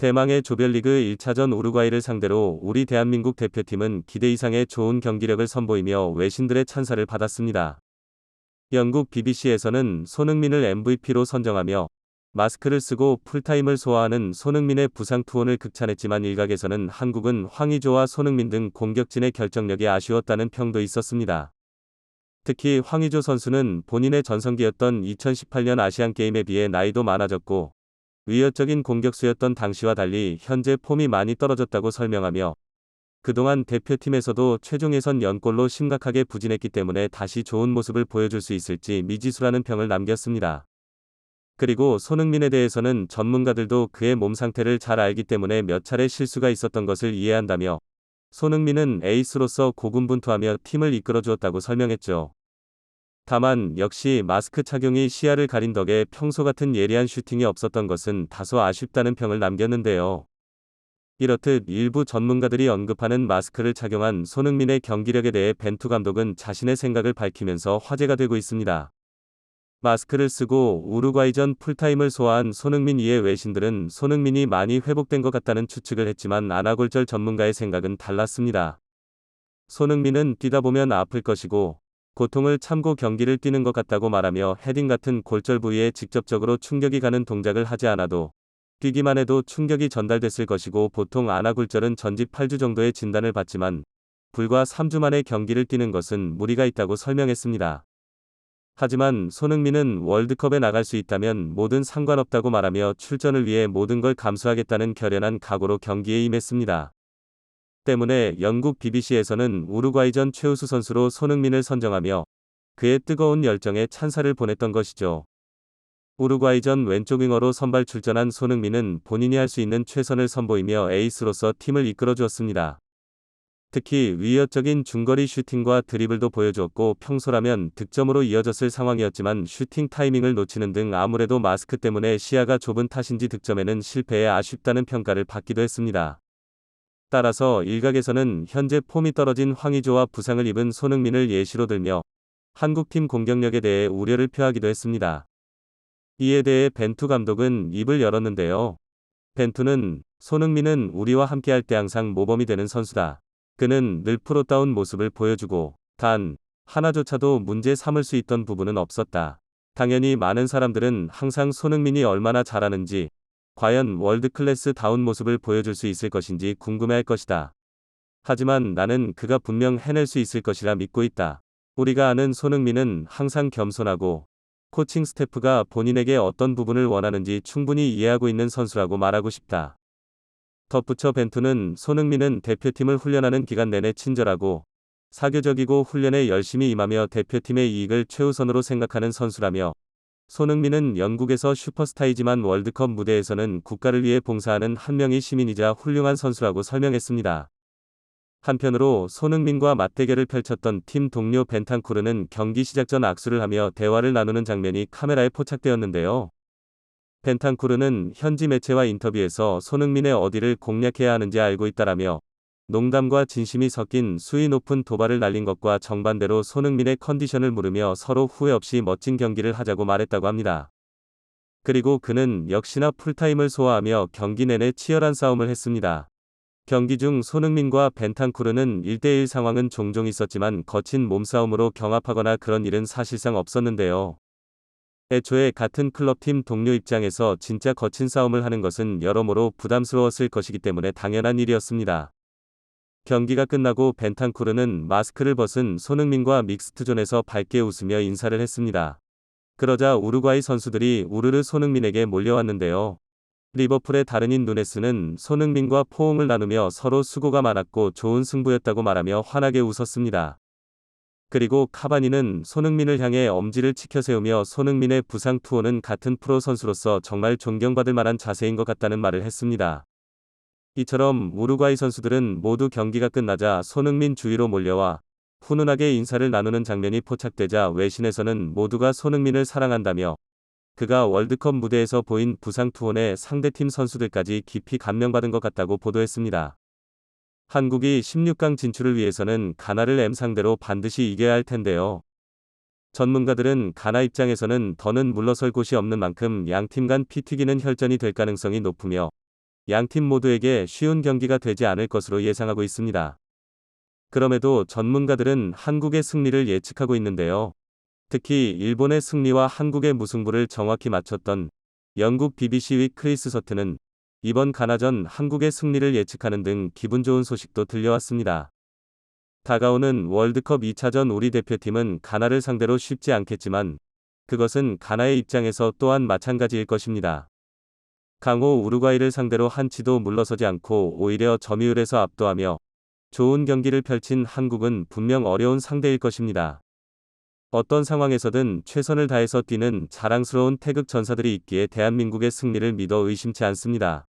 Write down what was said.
대망의 조별리그 1차전 우루과이를 상대로 우리 대한민국 대표팀은 기대 이상의 좋은 경기력을 선보이며 외신들의 찬사를 받았습니다. 영국 BBC에서는 손흥민을 MVP로 선정하며 마스크를 쓰고 풀타임을 소화하는 손흥민의 부상 투혼을 극찬했지만 일각에서는 한국은 황의조와 손흥민 등 공격진의 결정력이 아쉬웠다는 평도 있었습니다. 특히 황의조 선수는 본인의 전성기였던 2018년 아시안게임에 비해 나이도 많아졌고 위협적인 공격수였던 당시와 달리 현재 폼이 많이 떨어졌다고 설명하며 그동안 대표팀에서도 최종 예선 연골로 심각하게 부진했기 때문에 다시 좋은 모습을 보여줄 수 있을지 미지수라는 평을 남겼습니다. 그리고 손흥민에 대해서는 전문가들도 그의 몸 상태를 잘 알기 때문에 몇 차례 실수가 있었던 것을 이해한다며 손흥민은 에이스로서 고군분투하며 팀을 이끌어주었다고 설명했죠. 다만 역시 마스크 착용이 시야를 가린 덕에 평소 같은 예리한 슈팅이 없었던 것은 다소 아쉽다는 평을 남겼는데요. 이렇듯 일부 전문가들이 언급하는 마스크를 착용한 손흥민의 경기력에 대해 벤투 감독은 자신의 생각을 밝히면서 화제가 되고 있습니다. 마스크를 쓰고 우루과이전 풀타임을 소화한 손흥민 이해 외신들은 손흥민이 많이 회복된 것 같다는 추측을 했지만 안아골절 전문가의 생각은 달랐습니다. 손흥민은 뛰다 보면 아플 것이고 고통을 참고 경기를 뛰는 것 같다고 말하며 헤딩 같은 골절 부위에 직접적으로 충격이 가는 동작을 하지 않아도 뛰기만 해도 충격이 전달됐을 것이고 보통 안아골절은 전집 8주 정도의 진단을 받지만 불과 3주 만에 경기를 뛰는 것은 무리가 있다고 설명했습니다. 하지만 손흥민은 월드컵에 나갈 수 있다면 뭐든 상관없다고 말하며 출전을 위해 모든 걸 감수하겠다는 결연한 각오로 경기에 임했습니다. 때문에 영국 BBC에서는 우루과이전 최우수 선수로 손흥민을 선정하며 그의 뜨거운 열정에 찬사를 보냈던 것이죠. 우루과이전 왼쪽 윙어로 선발 출전한 손흥민은 본인이 할 수 있는 최선을 선보이며 에이스로서 팀을 이끌어주었습니다. 특히 위협적인 중거리 슈팅과 드리블도 보여주었고 평소라면 득점으로 이어졌을 상황이었지만 슈팅 타이밍을 놓치는 등 아무래도 마스크 때문에 시야가 좁은 탓인지 득점에는 실패해 아쉽다는 평가를 받기도 했습니다. 따라서 일각에서는 현재 폼이 떨어진 황의조와 부상을 입은 손흥민을 예시로 들며 한국팀 공격력에 대해 우려를 표하기도 했습니다. 이에 대해 벤투 감독은 입을 열었는데요. 벤투는 손흥민은 우리와 함께할 때 항상 모범이 되는 선수다. 그는 늘 프로다운 모습을 보여주고 단 하나조차도 문제 삼을 수 있던 부분은 없었다. 당연히 많은 사람들은 항상 손흥민이 얼마나 잘하는지 과연 월드클래스다운 모습을 보여줄 수 있을 것인지 궁금해할 것이다. 하지만 나는 그가 분명 해낼 수 있을 것이라 믿고 있다. 우리가 아는 손흥민은 항상 겸손하고 코칭 스태프가 본인에게 어떤 부분을 원하는지 충분히 이해하고 있는 선수라고 말하고 싶다. 덧붙여 벤투는 손흥민은 대표팀을 훈련하는 기간 내내 친절하고 사교적이고 훈련에 열심히 임하며 대표팀의 이익을 최우선으로 생각하는 선수라며 손흥민은 영국에서 슈퍼스타이지만 월드컵 무대에서는 국가를 위해 봉사하는 한 명의 시민이자 훌륭한 선수라고 설명했습니다. 한편으로 손흥민과 맞대결을 펼쳤던 팀 동료 벤탄쿠르는 경기 시작 전 악수를 하며 대화를 나누는 장면이 카메라에 포착되었는데요. 벤탄쿠르는 현지 매체와 인터뷰에서 손흥민의 어디를 공략해야 하는지 알고 있다라며 농담과 진심이 섞인 수위 높은 도발을 날린 것과 정반대로 손흥민의 컨디션을 물으며 서로 후회 없이 멋진 경기를 하자고 말했다고 합니다. 그리고 그는 역시나 풀타임을 소화하며 경기 내내 치열한 싸움을 했습니다. 경기 중 손흥민과 벤탄쿠르는 1대1 상황은 종종 있었지만 거친 몸싸움으로 경합하거나 그런 일은 사실상 없었는데요. 애초에 같은 클럽팀 동료 입장에서 진짜 거친 싸움을 하는 것은 여러모로 부담스러웠을 것이기 때문에 당연한 일이었습니다. 경기가 끝나고 벤탄쿠르는 마스크를 벗은 손흥민과 믹스트존에서 밝게 웃으며 인사를 했습니다. 그러자 우루과이 선수들이 우르르 손흥민에게 몰려왔는데요. 리버풀의 다른인 누네스는 손흥민과 포옹을 나누며 서로 수고가 많았고 좋은 승부였다고 말하며 환하게 웃었습니다. 그리고 카바니는 손흥민을 향해 엄지를 치켜세우며 손흥민의 부상 투혼은 같은 프로 선수로서 정말 존경받을 만한 자세인 것 같다는 말을 했습니다. 이처럼 우루과이 선수들은 모두 경기가 끝나자 손흥민 주위로 몰려와 훈훈하게 인사를 나누는 장면이 포착되자 외신에서는 모두가 손흥민을 사랑한다며 그가 월드컵 무대에서 보인 부상 투혼에 상대팀 선수들까지 깊이 감명받은 것 같다고 보도했습니다. 한국이 16강 진출을 위해서는 가나를 상대로 반드시 이겨야 할 텐데요. 전문가들은 가나 입장에서는 더는 물러설 곳이 없는 만큼 양팀 간 피 튀기는 혈전이 될 가능성이 높으며 양팀 모두에게 쉬운 경기가 되지 않을 것으로 예상하고 있습니다. 그럼에도 전문가들은 한국의 승리를 예측하고 있는데요. 특히 일본의 승리와 한국의 무승부를 정확히 맞췄던 영국 BBC 크리스 서트는 이번 가나전 한국의 승리를 예측하는 등 기분 좋은 소식도 들려왔습니다. 다가오는 월드컵 2차전 우리 대표팀은 가나를 상대로 쉽지 않겠지만 그것은 가나의 입장에서 또한 마찬가지일 것입니다. 강호 우루과이를 상대로 한치도 물러서지 않고 오히려 점유율에서 압도하며 좋은 경기를 펼친 한국은 분명 어려운 상대일 것입니다. 어떤 상황에서든 최선을 다해서 뛰는 자랑스러운 태극 전사들이 있기에 대한민국의 승리를 믿어 의심치 않습니다.